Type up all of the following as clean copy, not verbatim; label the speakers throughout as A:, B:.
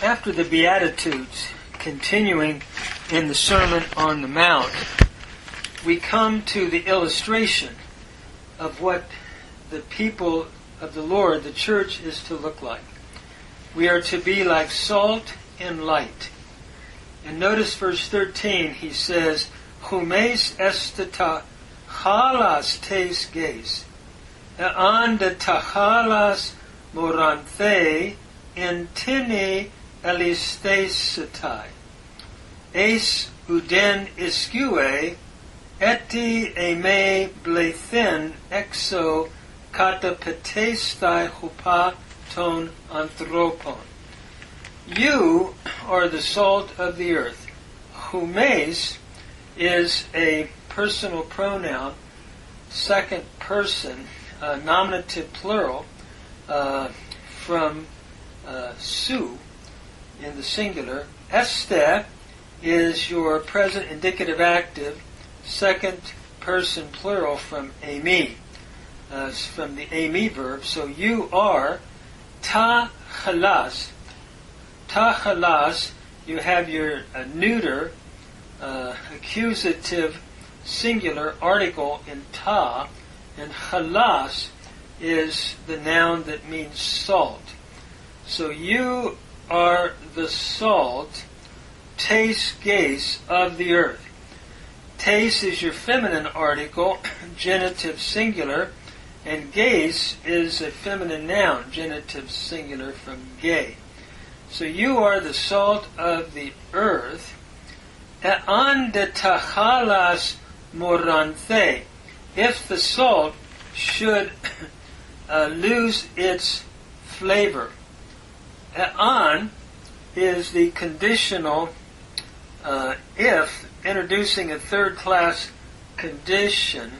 A: After the Beatitudes, continuing in the Sermon on the Mount, we come to the illustration of what the people of the Lord, the church, is to look like. We are to be like salt and light. And notice verse 13, he says, Humes esteta halas tes geis, eanda tahalas moranthe intine elistesitai, eis uden iscue, eti eme blethen exo katapetestai hupa ton anthropon. You are the salt of the earth. Humes is a personal pronoun, second person, nominative plural, from su in the singular. Este is your present indicative active, second person plural from emi, from the emi verb. So you are ta halas. Ta halas, you have your neuter, accusative, singular article in ta, and halas is the noun that means salt. So you are the salt, tes geis, of the earth. Tes is your feminine article, genitive singular, and geis is a feminine noun, genitive singular from gay. So you are the salt of the earth. Eanda tahalas moranthe. If the salt should lose its flavor. Ean is the conditional if, introducing a third-class condition.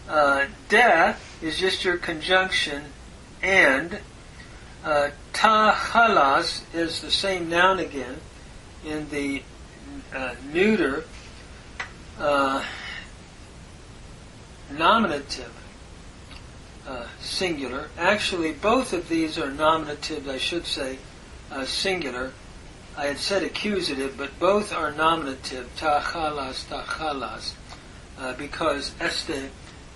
A: De is just your conjunction, and tahalas is the same noun again in the neuter nominative singular. Actually, both of these are nominative, I should say, singular. I had said accusative, but both are nominative, tahalas, because este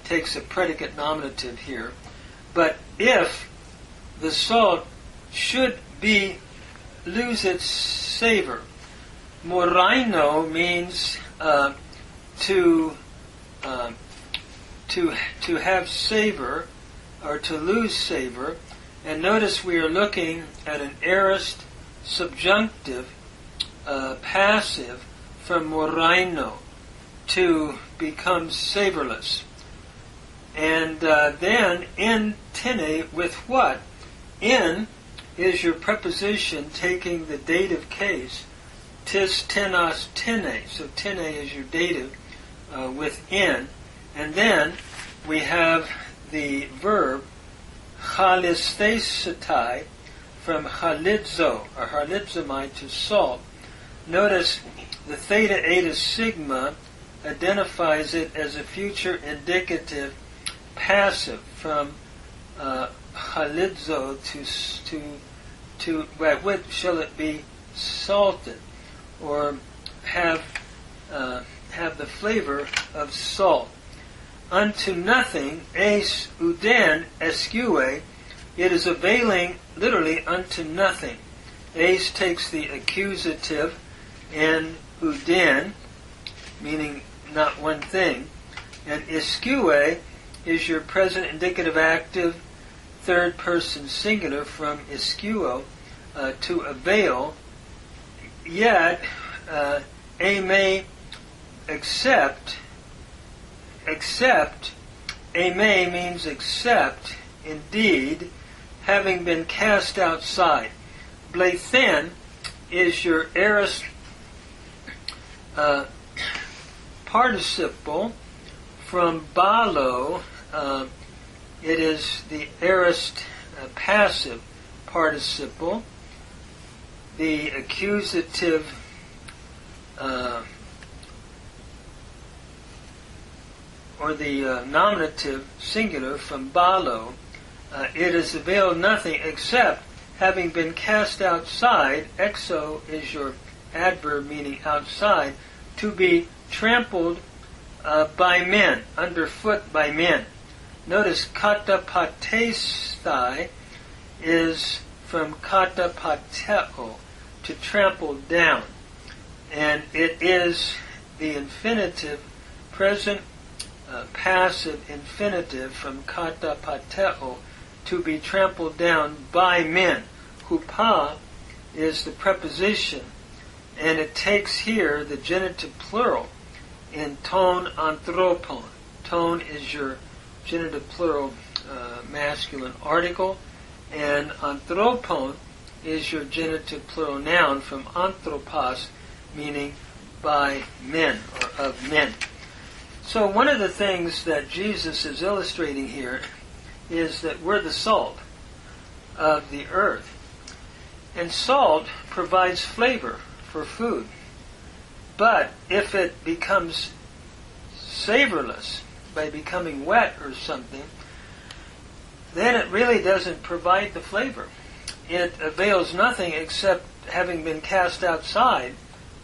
A: takes a predicate nominative here. But if the salt should lose its savor, moraino means to have savor, or to lose savor. And notice we are looking at an aorist subjunctive passive from moraino, to become savorless. And then in tene, with what? In is your preposition taking the dative case, tis tenos tene. So tene is your dative within. And then we have the verb chalistesetai, from chalidzo, or chalidzomai, to salt. Notice the theta eta sigma identifies it as a future indicative passive from chalidzo, to by which shall it be salted, or have the flavor of salt. Unto nothing, eis uden escue, it is availing, literally, unto nothing. Eis takes the accusative, and uden, meaning not one thing, and escue is your present indicative active, third person singular from escuo, to avail. Yet, ame, except, ame means except, indeed, having been cast outside. Blethen is your aorist participle from balo. It is the aorist passive participle. The accusative or the nominative singular from balo. It is availed nothing except having been cast outside, exo is your adverb meaning outside, to be trampled by men, underfoot by men. Notice katapatestai is from katapateo, to trample down. And it is the infinitive, present passive infinitive from katapateo, to be trampled down by men. Hupa is the preposition, and it takes here the genitive plural in ton anthropon. Ton is your genitive plural masculine article, and anthropon is your genitive plural noun from anthropos, meaning by men or of men. So one of the things that Jesus is illustrating here is that we're the salt of the earth. And salt provides flavor for food. But if it becomes savorless by becoming wet or something, then it really doesn't provide the flavor. It avails nothing except having been cast outside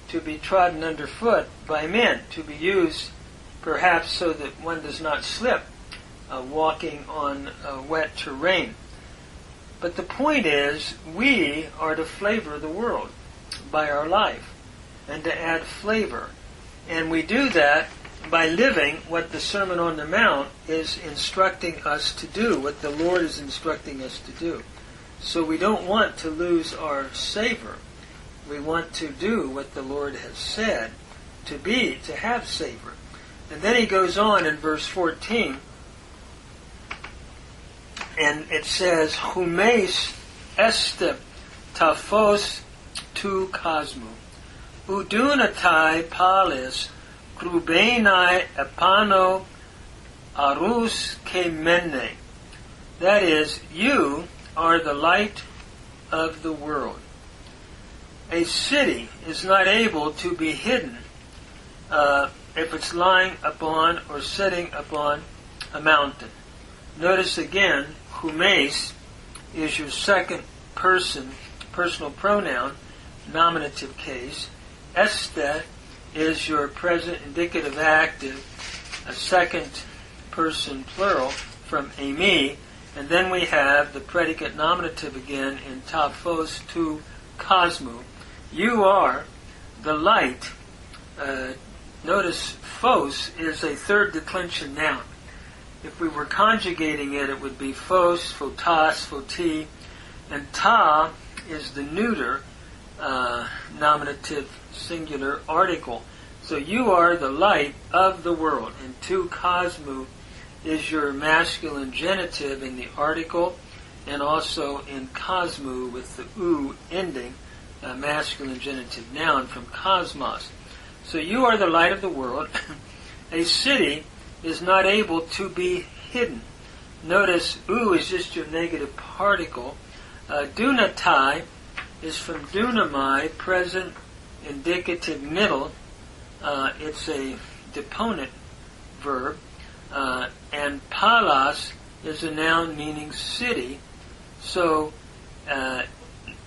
A: to be trodden underfoot by men, to be used perhaps so that one does not slip walking on wet terrain. But the point is, we are to flavor the world by our life and to add flavor. And we do that by living what the Sermon on the Mount is instructing us to do, what the Lord is instructing us to do. So we don't want to lose our savor. We want to do what the Lord has said to be, to have savor. And then he goes on in verse 14, and it says, Humes este tafos tu cosmu, udunatai palis, krubenai epano arus kemene. That is, you are the light of the world. A city is not able to be hidden if it's lying upon or sitting upon a mountain. Notice again, humes is your second person, personal pronoun, nominative case. Este is your present indicative active, a second person plural from eimi. And then we have the predicate nominative again in taphos tu cosmu. You are the light. Notice phos is a third declension noun. If we were conjugating it, it would be phos, photos, photi, and ta is the neuter nominative singular article. So you are the light of the world. And tu cosmu is your masculine genitive in the article, and also in cosmu with the u ending, a masculine genitive noun from cosmos. So you are the light of the world. A city is not able to be hidden. Notice u is just your negative particle. Dunatai is from dunamai, present indicative middle. It's a deponent verb. And palas is a noun meaning city. So that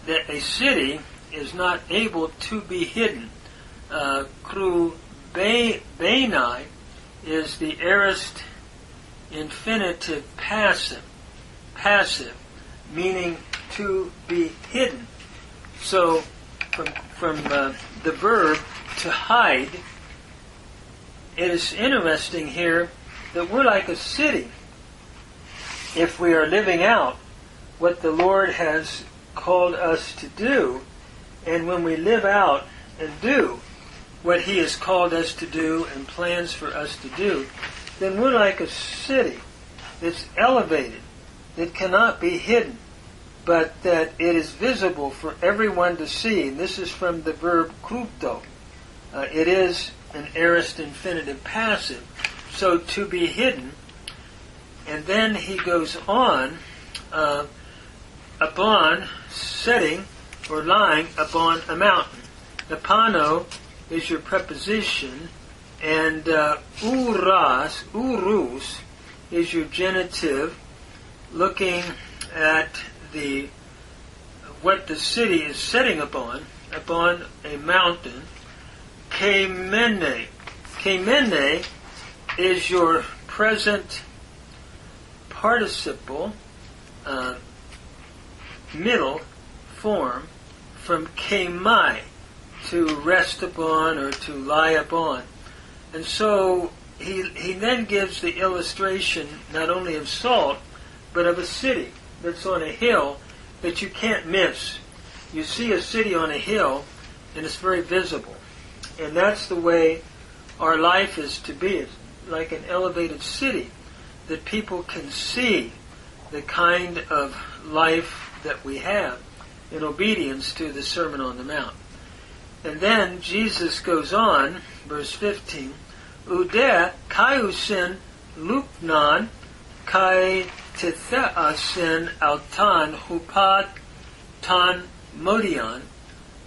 A: a city is not able to be hidden. Kru benai is the aorist infinitive passive, meaning to be hidden. So from the verb to hide, it is interesting here that we're like a city if we are living out what the Lord has called us to do. And when we live out and do what He has called us to do and plans for us to do, then we're like a city that's elevated, that cannot be hidden, but that it is visible for everyone to see. And this is from the verb krypto. It is an aorist infinitive passive. So to be hidden. And then he goes on, upon, sitting, or lying upon a mountain. Epano is your preposition, and urus, is your genitive, looking at the what the city is sitting upon a mountain. Kemene. Kemene is your present participle, middle form, from kemai, to rest upon or to lie upon. And so he then gives the illustration not only of salt, but of a city that's on a hill that you can't miss. You see a city on a hill, and it's very visible. And that's the way our life is to be. It's like an elevated city that people can see the kind of life that we have in obedience to the Sermon on the Mount. And then Jesus goes on, verse 15, Ude kaiusin luknan kai titheasin altan hupat tan modian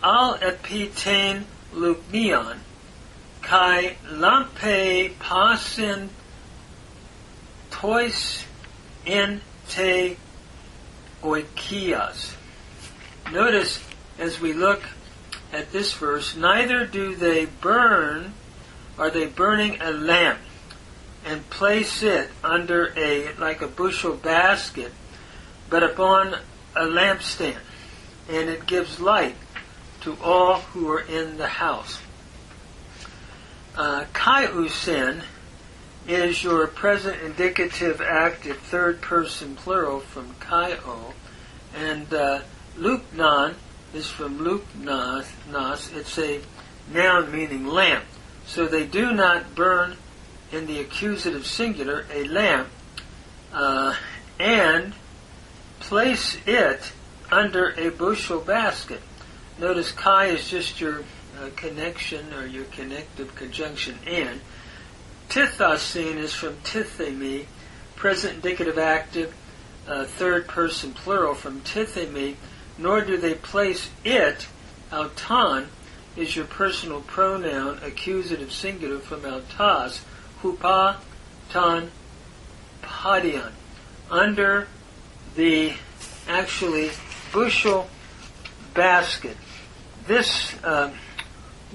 A: al epitain luknian kai lampe pasin tois in te oikias. Notice as we look at this verse, neither do they burn, are they burning a lamp and place it under like a bushel basket, but upon a lampstand, and it gives light to all who are in the house. Kaiusin is your present indicative active third person plural from kaio, and luknan is from luknas. It's a noun meaning lamp. So they do not burn in the accusative singular a lamp and place it under a bushel basket. Notice kai is just your connection or your connective conjunction and. Tithasin is from tithemi, present indicative active third person plural from tithemi, nor do they place it. Autan is your personal pronoun accusative singular from autas, hupa tan padian, under the actually bushel basket. This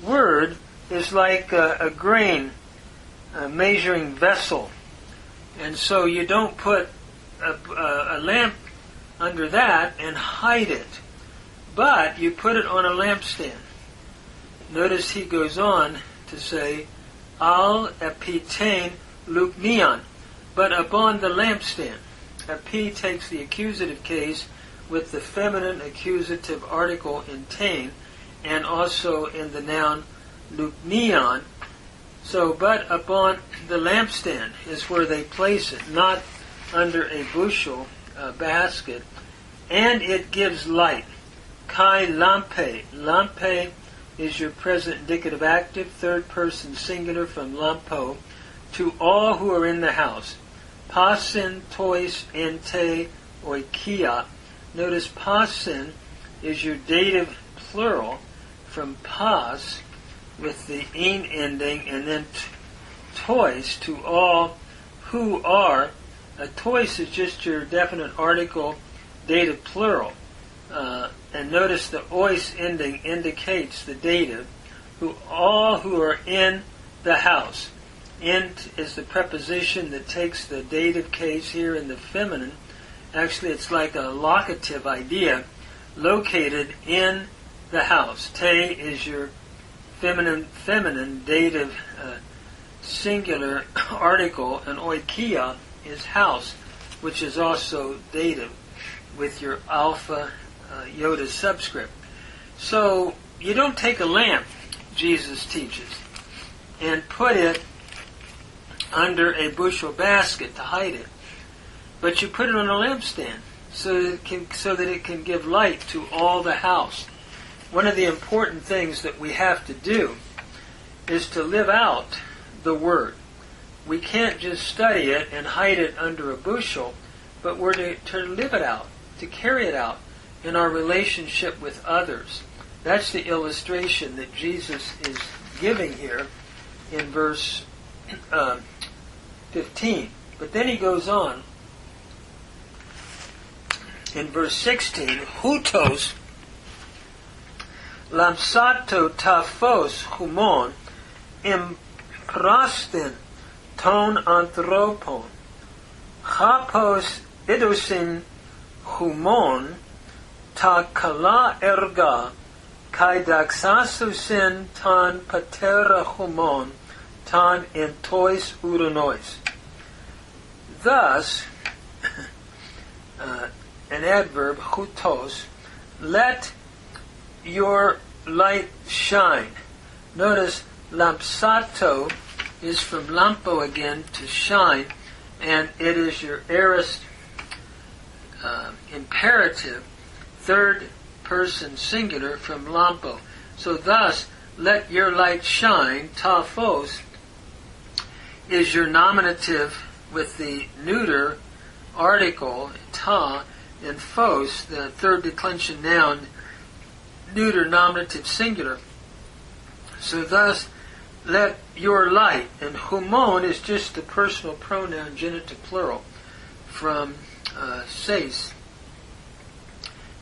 A: word is like a grain measuring vessel, and so you don't put a lamp under that and hide it, but you put it on a lampstand. Notice he goes on to say, al epitain luknian, but upon the lampstand. Epi takes the accusative case with the feminine accusative article in tain, and also in the noun luknian. So, but upon the lampstand is where they place it, not under a bushel basket, and it gives light. Kai lampe. Lampe is your present indicative active, third person singular from lampo, to all who are in the house. Pasin tois ente oikia. Notice pasin is your dative plural from pas, with the in ending, and then tois, to all who are. Tois is just your definite article, dative plural. And notice the ois ending indicates the dative, all who are in the house. Int is the preposition that takes the dative case here in the feminine. Actually, it's like a locative idea, located in the house. Te is your feminine dative singular article, and oikia is house, which is also dative with your alpha iota subscript. So you don't take a lamp, Jesus teaches, and put it under a bushel basket to hide it, but you put it on a lampstand so that it can give light to all the house. One of the important things that we have to do is to live out the Word. We can't just study it and hide it under a bushel, but we're to live it out, to carry it out in our relationship with others. That's the illustration that Jesus is giving here in verse 15. But then he goes on in verse 16, hutos Lampsato taphos humon imprastin ton anthropon. Chapos idosin humon ta kala erga kai daxasusin tan patera humon tan entois uranois. Thus, an adverb, chutos, let your light shine. Notice lampsato is from lampo again, to shine, and it is your aorist imperative, third person singular from lampo. So thus, let your light shine, taphos, is your nominative with the neuter article, ta, and phos, the third declension noun, neuter nominative singular. So thus, let your light, and humon is just the personal pronoun genitive plural from seis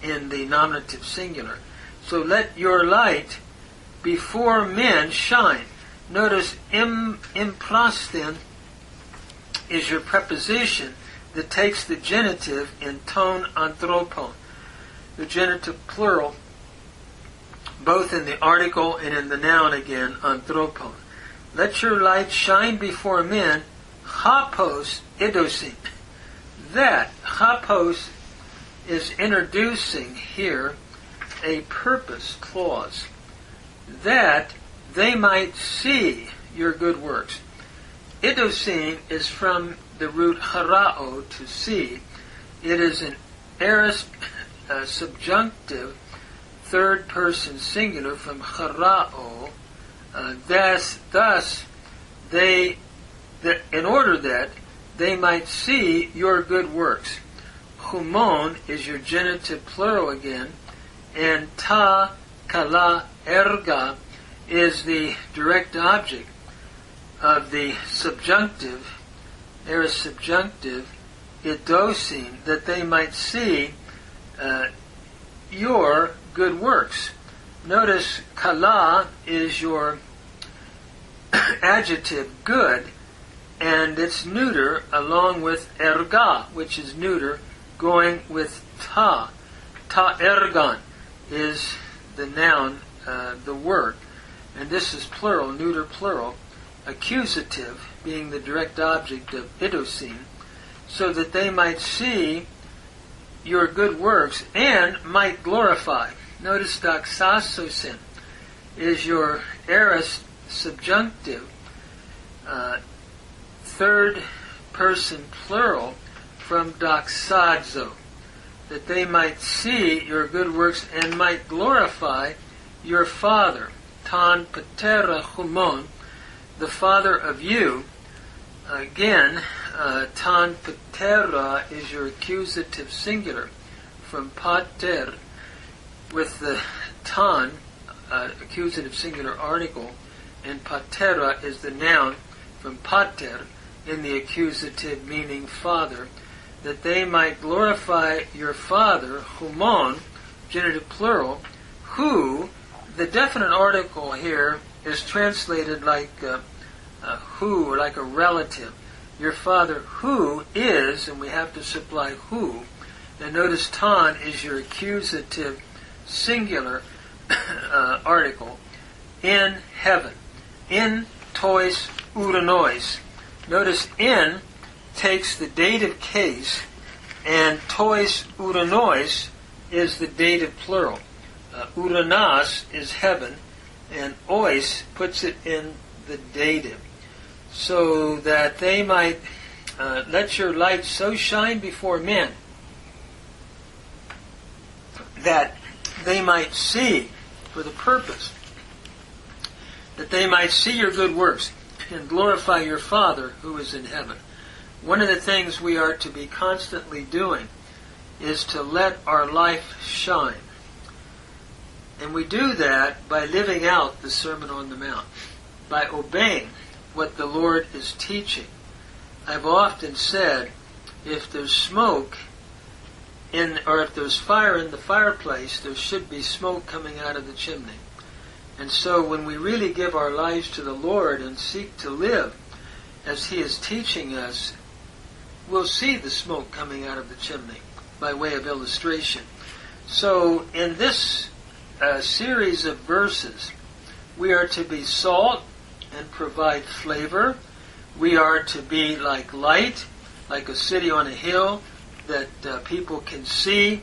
A: in the nominative singular. So let your light before men shine. Notice imprastin is your preposition that takes the genitive in ton anthropon, the genitive plural, both in the article and in the noun again, anthropon. Let your light shine before men, chapos idosin. That, chapos, is introducing here a purpose clause, that they might see your good works. Idosin is from the root harao, to see. It is an aorist subjunctive, third person singular from harao. Thus, in order that they might see your good works. Humon is your genitive plural again, and ta, kala, erga is the direct object of the subjunctive, aorist subjunctive, idosin, that they might see your good works. Notice kala is your adjective good, and it's neuter along with erga, which is neuter, going with ta. Ta ergon is the noun, the word, and this is plural, neuter plural, accusative being the direct object of idosin, so that they might see your good works and might glorify. Notice doxasosin is your aorist subjunctive, third person plural from doxazo, that they might see your good works and might glorify your Father, tan patera humon, the Father of you. Again, tan patera is your accusative singular from pater, with the tan, accusative singular article, and patera is the noun from pater in the accusative meaning father, that they might glorify your Father, humon, genitive plural, who, the definite article here is translated like who, or like a relative. Your Father who is, and we have to supply who, and notice tan is your accusative singular article, in heaven. In tois uranois. Notice in takes the dative case, and tois uranois is the dative plural. Uranas is heaven, and ois puts it in the dative. So that they might let your light so shine before men that they might see, for the purpose, that they might see your good works and glorify your Father who is in heaven. One of the things we are to be constantly doing is to let our life shine. And we do that by living out the Sermon on the Mount, by obeying what the Lord is teaching. I've often said, if there's smoke or if there's fire in the fireplace, there should be smoke coming out of the chimney. And so when we really give our lives to the Lord and seek to live as He is teaching us, we'll see the smoke coming out of the chimney by way of illustration. So in this series of verses, we are to be salt and provide flavor. We are to be like light, like a city on a hill, that people can see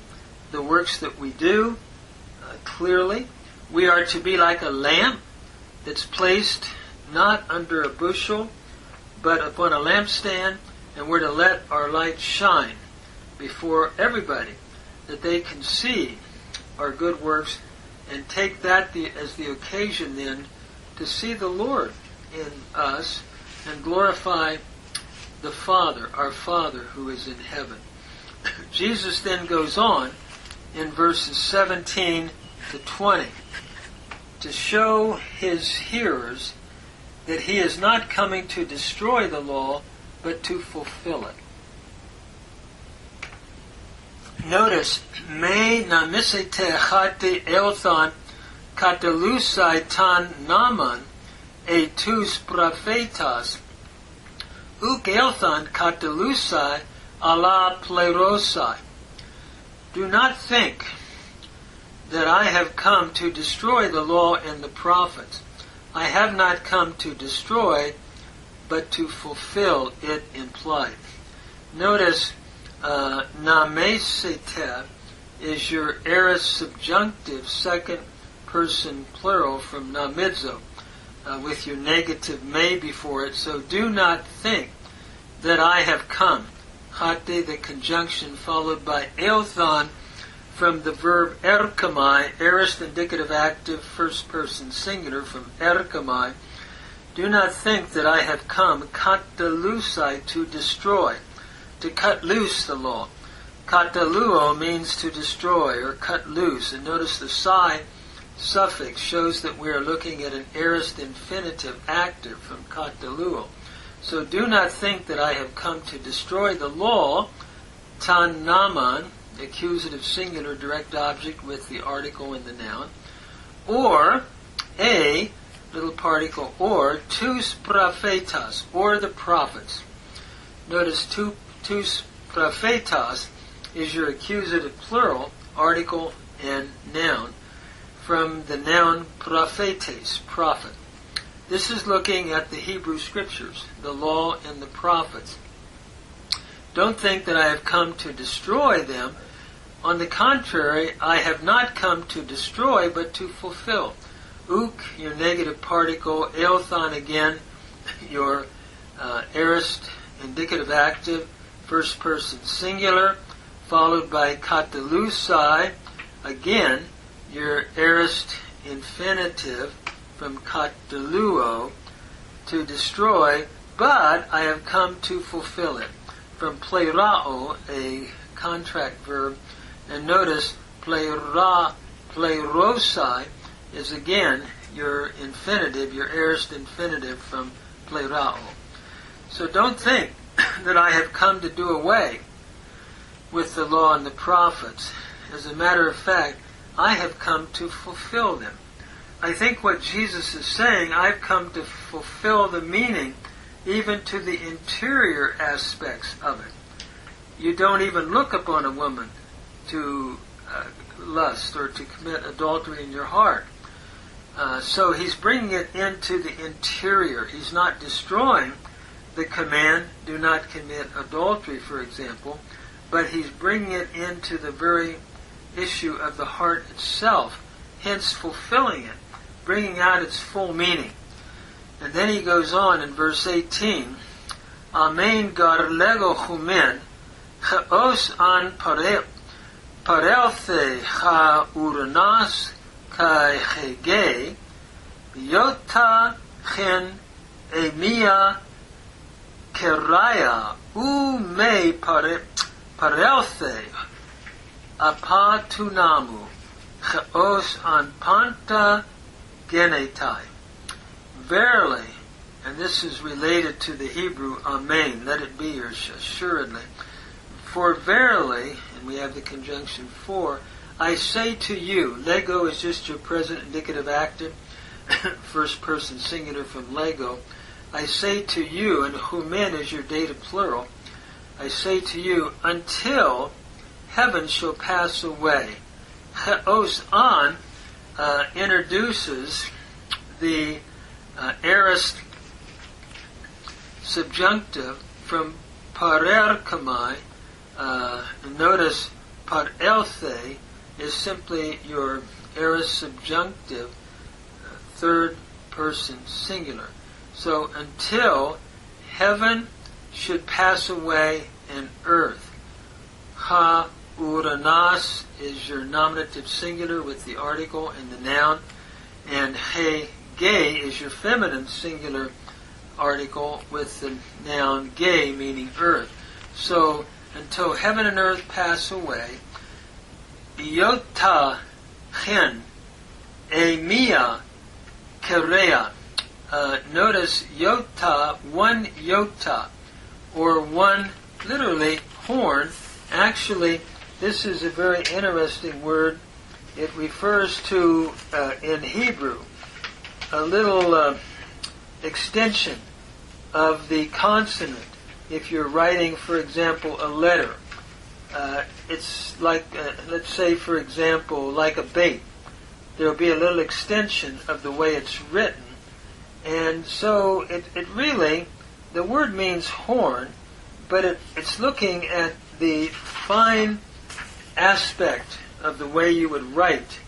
A: the works that we do clearly. We are to be like a lamp that's placed not under a bushel, but upon a lampstand, and we're to let our light shine before everybody, that they can see our good works and take that as the occasion then to see the Lord in us and glorify the Father, our Father who is in heaven. Jesus then goes on in verses 17 to 20 to show His hearers that He is not coming to destroy the law, but to fulfill it. Notice, me namisete chate elthan katalusai tan naman etus prophetas uk elthan katalusai ala plerosai. Do not think that I have come to destroy the law and the prophets. I have not come to destroy, but to fulfill, it implied. Notice, namesete is your aorist subjunctive, second person plural from namidzo, with your negative me before it. So do not think that I have come. Hate, the conjunction followed by eothon from the verb erkamai, aorist indicative active, first person singular from erkamai. Do not think that I have come katalusai, to destroy, to cut loose the law. Kataluo means to destroy or cut loose. And notice the psi suffix shows that we are looking at an aorist infinitive active from kataluo. So do not think that I have come to destroy the law, tan naman, accusative singular direct object with the article and the noun, or a little particle or, tus prophetas, or the prophets. Notice tus prophetas is your accusative plural, article and noun, from the noun prophetes, prophet. This is looking at the Hebrew Scriptures, the law and the prophets. Don't think that I have come to destroy them. On the contrary, I have not come to destroy, but to fulfill. Uk, your negative particle, eothon again, your aorist indicative active, first person singular, followed by katalusai, again, your aorist infinitive from kataluo, to destroy, but I have come to fulfill it. From plerao, a contract verb, and notice plerosai is again your infinitive, your aorist infinitive from plerao. So don't think that I have come to do away with the law and the prophets. As a matter of fact, I have come to fulfill them. I think what Jesus is saying, I've come to fulfill the meaning even to the interior aspects of it. You don't even look upon a woman to lust or to commit adultery in your heart. So he's bringing it into the interior. He's not destroying the command, do not commit adultery, for example, but he's bringing it into the very issue of the heart itself, hence fulfilling it, bringing out its full meaning. And then he goes on in verse 18, Amen gar lego chumen, chaos an parelthe ha uranas kai chege, yota chen emia keraya u me parelthe apatunamu, chaos an panta genetai. Verily, and this is related to the Hebrew amen, let it be, or assuredly. For verily, in and we have the conjunction for. I say to you, lego is just your present indicative active, first person singular from lego. I say to you, and humen is your dative plural. I say to you, until heaven shall pass away. Os on introduces the aorist subjunctive from parerkamai. Notice parelthe is simply your aorist subjunctive, third person singular. So until heaven should pass away and earth. Ha uranas is your nominative singular with the article and the noun, and he gay is your feminine singular article with the noun gay, meaning earth. So until heaven and earth pass away, yota hen emia kerea. Notice yota, one yota, or one, literally, horn. Actually, this is a very interesting word. It refers to, in Hebrew, a little extension of the consonant. If you're writing, for example, a letter, it's like, let's say, for example, like a bait. There will be a little extension of the way it's written. And so it really, the word means horn, but it's looking at the fine aspect of the way you would write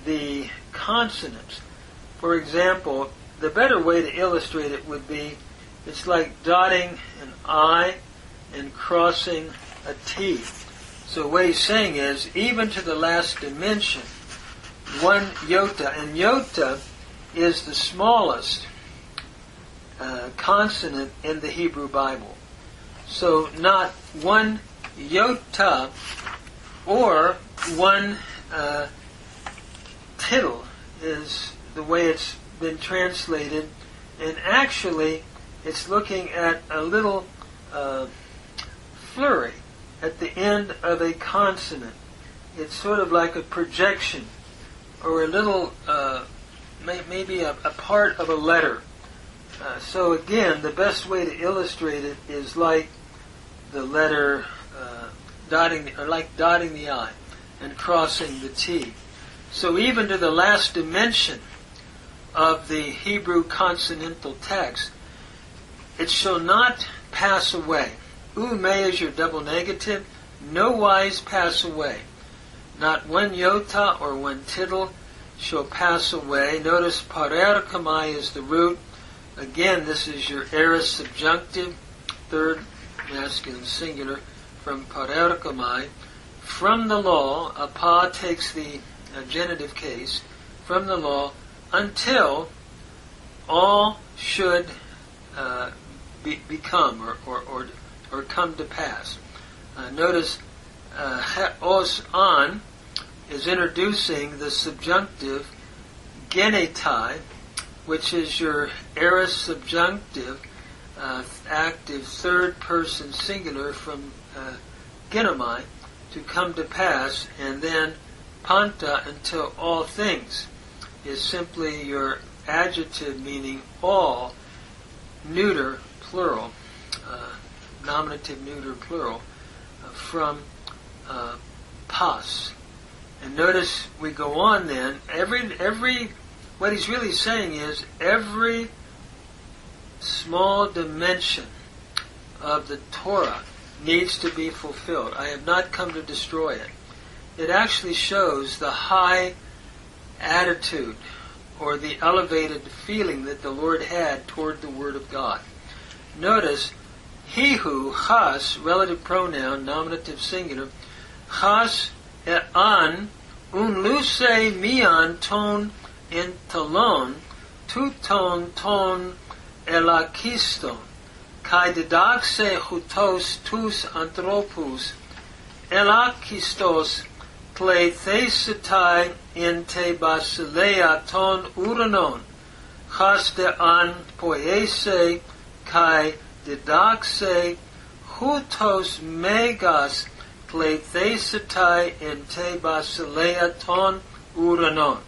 A: the consonants. For example, the better way to illustrate it would be, it's like dotting an I and crossing a T. So what he's saying is, even to the last dimension, one yota, and yota is the smallest consonant in the Hebrew Bible. So not one yota or one tittle is the way it's been translated, and actually it's looking at a little flurry at the end of a consonant. It's sort of like a projection or a little maybe a part of a letter. So again, the best way to illustrate it is like the letter dotting the I and crossing the T. So even to the last dimension of the Hebrew consonantal text, it shall not pass away. Ume is your double negative, no wise pass away. Not one yota or one tittle shall pass away. Notice parerkamai is the root. Again, this is your aorist subjunctive, third masculine singular, from parerkamai. From the law, apa takes the genitive case, from the law, until all should become or come to pass. Notice os on is introducing the subjunctive genetai, which is your aorist subjunctive, active third person singular from genomai, to come to pass, and then panta, until all things, is simply your adjective meaning all, neuter plural, nominative neuter plural, from pas. And notice we go on then, every what he's really saying is every small dimension of the Torah needs to be fulfilled. I have not come to destroy it. It actually shows the high attitude or the elevated feeling that the Lord had toward the Word of God. Notice, he who, chas, relative pronoun, nominative singular, chas an, unluse mian ton in talon, tuton ton elakiston, kai didaxe hutos tus anthropus, elakistos klethesetai in te basileia ton uranon, chas de an poiese, kai didaxe hutos megas klethesetai in te basileia ton uranon.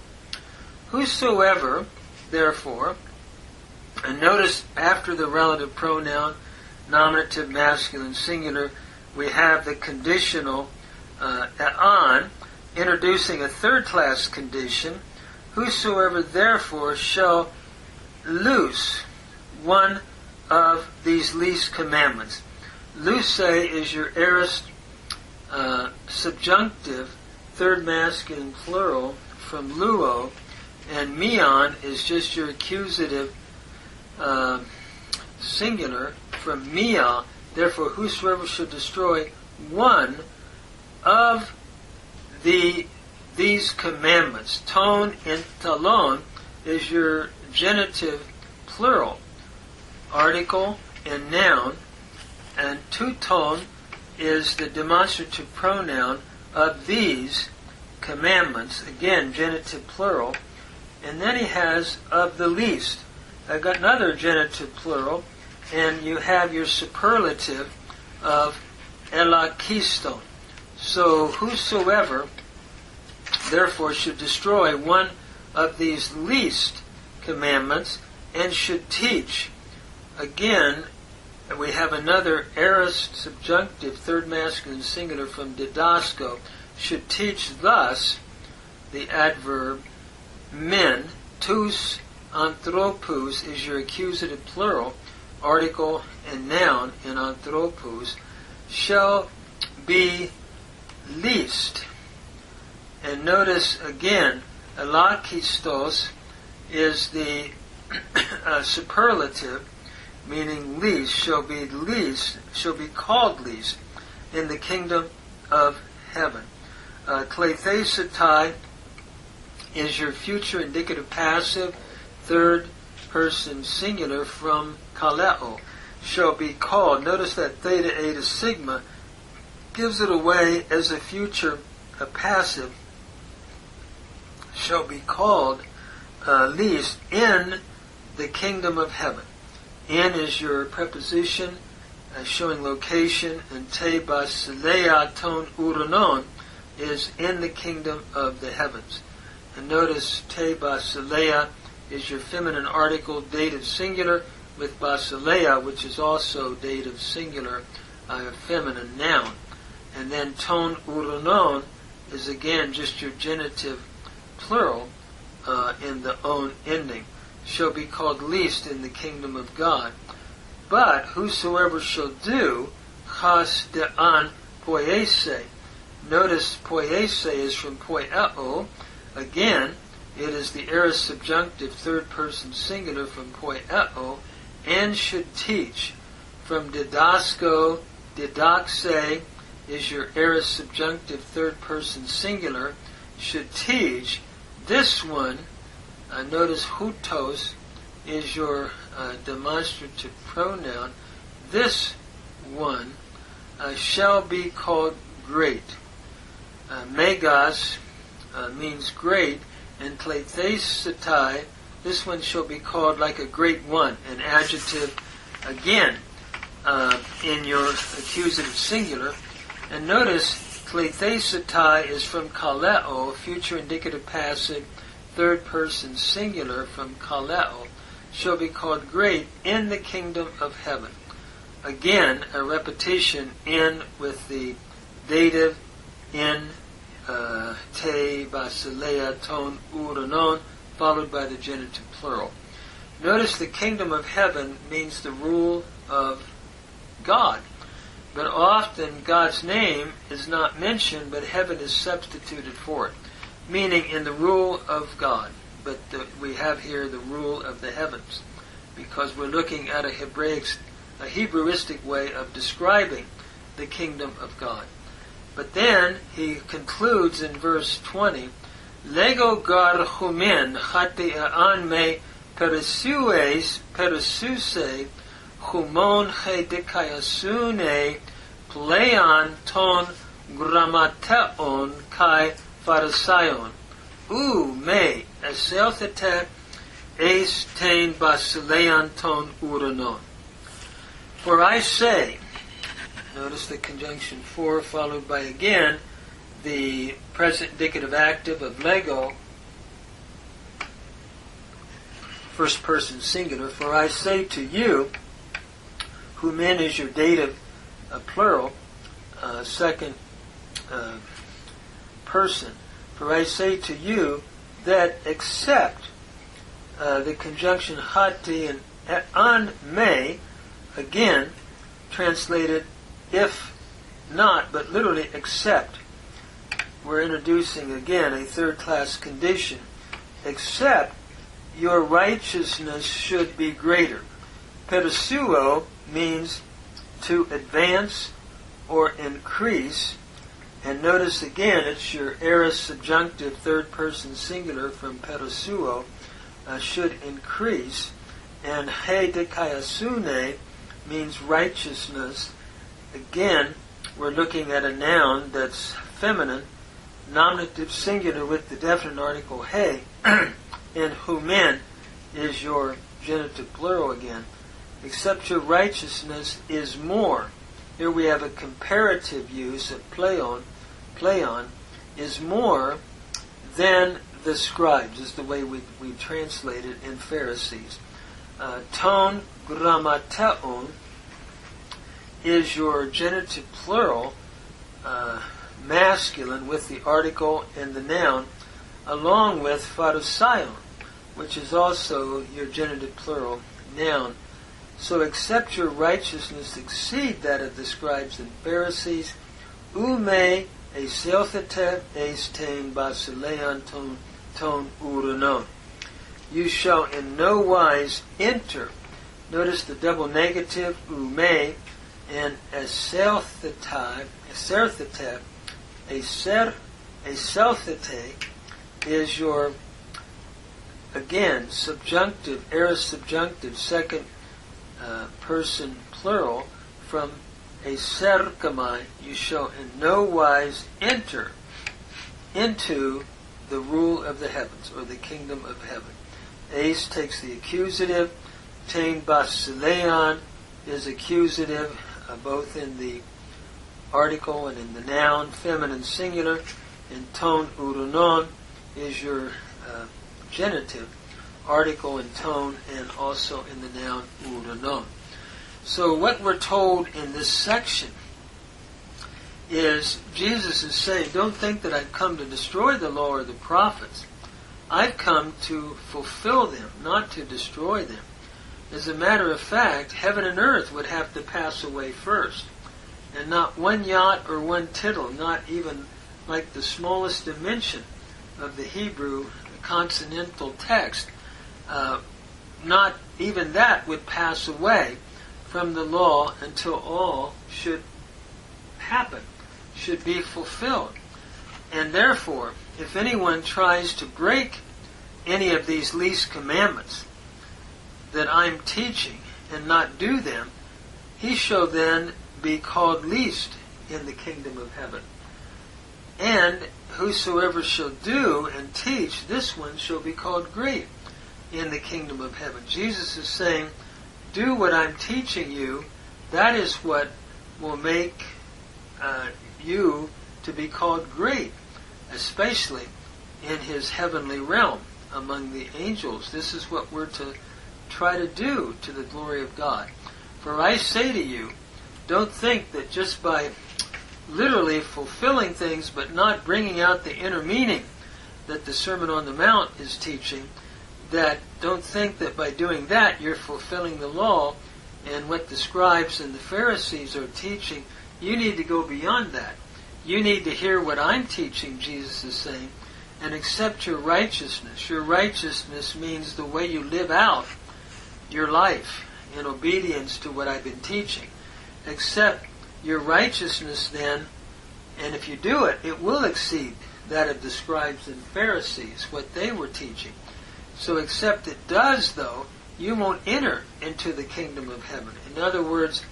A: Whosoever, therefore, and notice after the relative pronoun, nominative, masculine, singular, we have the conditional on, introducing a third-class condition. Whosoever, therefore, shall loose one of these least commandments. Loose is your aorist subjunctive, third masculine plural, from luo, and mion is just your accusative singular from mia. Therefore, whosoever should destroy one of these commandments. Ton and talon is your genitive plural, article and noun, and tuton is the demonstrative pronoun of these commandments, again genitive plural, and then he has of the least. I've got another genitive plural, and you have your superlative of elakiston. So whosoever therefore should destroy one of these least commandments and should teach, again we have another aorist subjunctive third masculine singular from didasko, should teach thus, the adverb men, tous anthropous is your accusative plural, article and noun in anthropous, shall be least. And notice again, elakistos is the superlative, meaning least, shall be called least in the kingdom of heaven. Klethesetai is your future indicative passive, third person singular from kaleo, shall be called. Notice that theta, eta, sigma gives it away as a future passive, shall be called least in the kingdom of heaven. In is your preposition showing location, and te basileia ton uranon is in the kingdom of the heavens. And notice te basileia is your feminine article, dative singular, with basileia, which is also dative singular, feminine noun. And then ton uranon is again just your genitive plural in the on ending, shall be called least in the kingdom of God. But whosoever shall do, chas de'an poiese. Notice poiese is from poieo. Again, it is the aorist subjunctive third person singular from poieo, and should teach. From didasko, didaxe is your aorist subjunctive third person singular, should teach. This one, notice hutos is your demonstrative pronoun. This one shall be called great. Megas means great, and klethesetai, this one shall be called like a great one, an adjective again in your accusative singular. And notice klethesetai is from kaleo, future indicative passive, third person singular from kaleo, shall be called great in the kingdom of heaven. Again, a repetition in with the dative in te basileia ton uranon, followed by the genitive plural. Notice the kingdom of heaven means the rule of God. But often God's name is not mentioned, but heaven is substituted for it, meaning in the rule of God. But we have here the rule of the heavens, because we're looking at a Hebrewistic way of describing the kingdom of God. But then he concludes in verse 20, Lego gar humin chate an me perisues humon he dekayasune plean ton grammateon kai pharisayon me eselthete eis basilean ton uranon. For I say, Notice the conjunction for followed by again the present indicative active of lego, first person singular. For I say to you, humen is your dative plural, second person. For I say to you that except the conjunction hati and an me, again translated if not, but literally except. We're introducing again a third class condition. Except your righteousness should be greater. Persuo means to advance or increase. And notice again, it's your aorist subjunctive third person singular from persuo, should increase. And he dikaiasune means righteousness. Again, we're looking at a noun that's feminine, nominative singular with the definite article he, and humen is your genitive plural again. Except your righteousness is more. Here we have a comparative use of pleion is more than the scribes, is the way we translate it in Pharisees. Ton grammateon is your genitive plural, masculine with the article and the noun, along with pharisaion, which is also your genitive plural noun. So except your righteousness exceed that of the scribes and Pharisees, ume a selthete estain basileon ton uranon. You shall in no wise enter. Notice the double negative, ume, and aselthete, aselthete is your, again, subjunctive, aorist subjunctive, second person plural from a serkamai. You shall in no wise enter into the rule of the heavens or the kingdom of heaven. Ace takes the accusative. Tain basileon is accusative, both in the article and in the noun, feminine singular. And ton urunon is your genitive, article and tone, and also in the noun urunon. So what we're told in this section is Jesus is saying, don't think that I've come to destroy the law or the prophets. I've come to fulfill them, not to destroy them. As a matter of fact, heaven and earth would have to pass away first. And not one jot or one tittle, not even like the smallest dimension of the Hebrew consonantal text, not even that would pass away from the law until all should happen, should be fulfilled. And therefore, if anyone tries to break any of these least commandments that I'm teaching and not do them, he shall then be called least in the kingdom of heaven. And whosoever shall do and teach, this one shall be called great in the kingdom of heaven. Jesus is saying, do what I'm teaching you. That is what will make you to be called great, especially in his heavenly realm among the angels. This is what we're to try to do to the glory of God. For I say to you, don't think that just by literally fulfilling things but not bringing out the inner meaning that the Sermon on the Mount is teaching, that don't think that by doing that you're fulfilling the law and what the scribes and the Pharisees are teaching. You need to go beyond that. You need to hear what I'm teaching, Jesus is saying, and accept your righteousness. Your righteousness means the way you live out your life in obedience to what I've been teaching. Accept your righteousness then, and if you do it, it will exceed that of the scribes and Pharisees, what they were teaching. So except it does, though, you won't enter into the kingdom of heaven. In other words,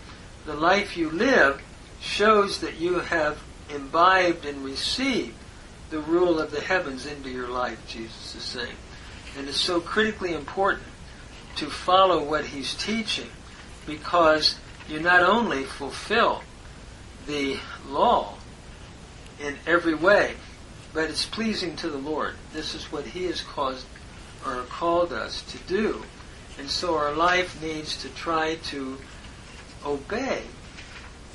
A: the life you live shows that you have imbibed and received the rule of the heavens into your life, Jesus is saying. And it's so critically important to follow what he's teaching, because you not only fulfill the law in every way, but it's pleasing to the Lord. This is what He has called us to do. And so our life needs to try to obey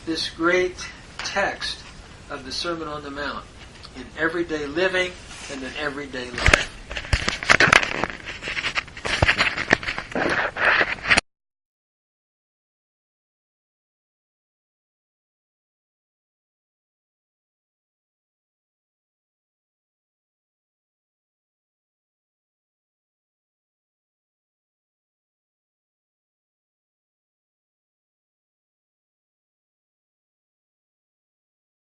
A: this great text of the Sermon on the Mount in everyday living and in everyday life.